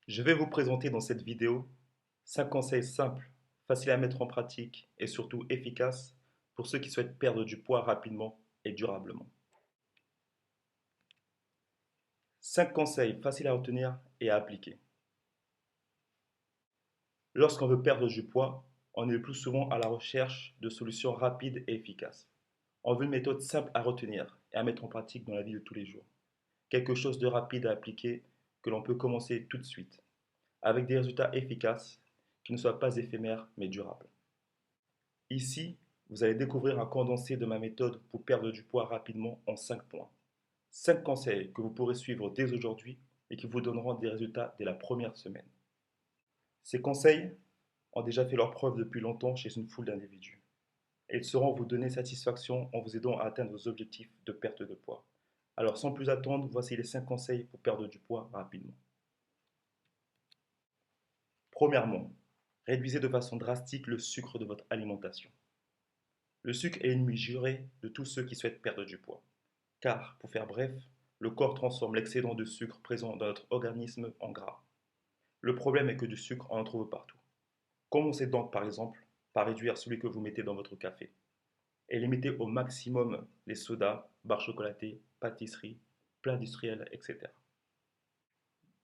Je vais vous présenter dans cette vidéo 5 conseils simples, faciles à mettre en pratique et surtout efficaces pour ceux qui souhaitent perdre du poids rapidement et durablement. 5 conseils faciles à retenir et à appliquer. Lorsqu'on veut perdre du poids, on est le plus souvent à la recherche de solutions rapides et efficaces. On veut une méthode simple à retenir et à mettre en pratique dans la vie de tous les jours. Quelque chose de rapide à appliquer que l'on peut commencer tout de suite, avec des résultats efficaces qui ne soient pas éphémères mais durables. Ici, vous allez découvrir un condensé de ma méthode pour perdre du poids rapidement en 5 points. 5 conseils que vous pourrez suivre dès aujourd'hui et qui vous donneront des résultats dès la première semaine. Ces conseils ont déjà fait leur preuve depuis longtemps chez une foule d'individus. Et ils sauront vous donner satisfaction en vous aidant à atteindre vos objectifs de perte de poids. Alors sans plus attendre, voici les 5 conseils pour perdre du poids rapidement. Premièrement, réduisez de façon drastique le sucre de votre alimentation. Le sucre est l'ennemi juré de tous ceux qui souhaitent perdre du poids. Car, pour faire bref, le corps transforme l'excédent de sucre présent dans notre organisme en gras. Le problème est que du sucre, on en trouve partout. Commencez donc par exemple par réduire celui que vous mettez dans votre café. Et limitez au maximum les sodas, barres chocolatées, pâtisseries, plats industriels, etc.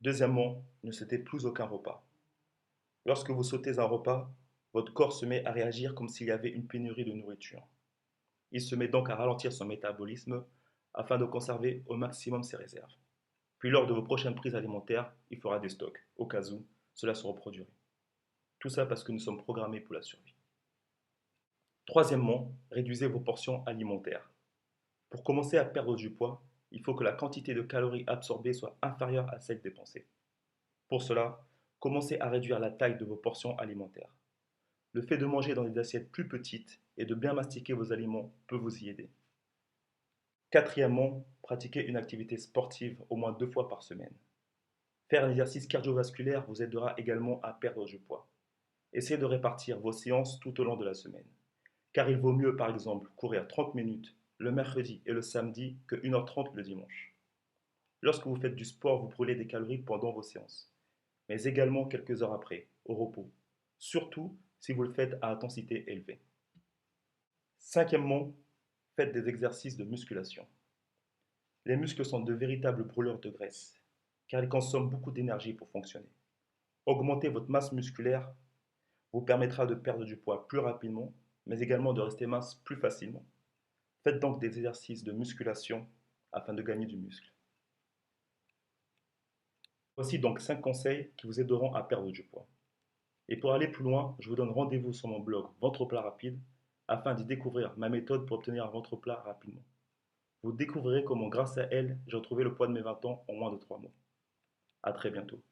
Deuxièmement, ne sautez plus aucun repas. Lorsque vous sautez un repas, votre corps se met à réagir comme s'il y avait une pénurie de nourriture. Il se met donc à ralentir son métabolisme afin de conserver au maximum ses réserves. Puis lors de vos prochaines prises alimentaires, il fera des stocks, au cas où cela se reproduirait. Tout ça parce que nous sommes programmés pour la survie. Troisièmement, réduisez vos portions alimentaires. Pour commencer à perdre du poids, il faut que la quantité de calories absorbées soit inférieure à celle dépensée. Pour cela, commencez à réduire la taille de vos portions alimentaires. Le fait de manger dans des assiettes plus petites et de bien mastiquer vos aliments peut vous y aider. Quatrièmement, pratiquez une activité sportive au moins 2 fois par semaine. Faire un exercice cardiovasculaire vous aidera également à perdre du poids. Essayez de répartir vos séances tout au long de la semaine. Car il vaut mieux par exemple courir 30 minutes le mercredi et le samedi que 1h30 le dimanche. Lorsque vous faites du sport, vous brûlez des calories pendant vos séances, mais également quelques heures après, au repos. Surtout si vous le faites à intensité élevée. Cinquièmement, faites des exercices de musculation. Les muscles sont de véritables brûleurs de graisse, car ils consomment beaucoup d'énergie pour fonctionner. Augmenter votre masse musculaire vous permettra de perdre du poids plus rapidement, mais également de rester mince plus facilement. Faites donc des exercices de musculation afin de gagner du muscle. Voici donc 5 conseils qui vous aideront à perdre du poids. Et pour aller plus loin, je vous donne rendez-vous sur mon blog Ventre plat rapide afin d'y découvrir ma méthode pour obtenir un ventre plat rapidement. Vous découvrirez comment grâce à elle, j'ai retrouvé le poids de mes 20 ans en moins de 3 mois. À très bientôt.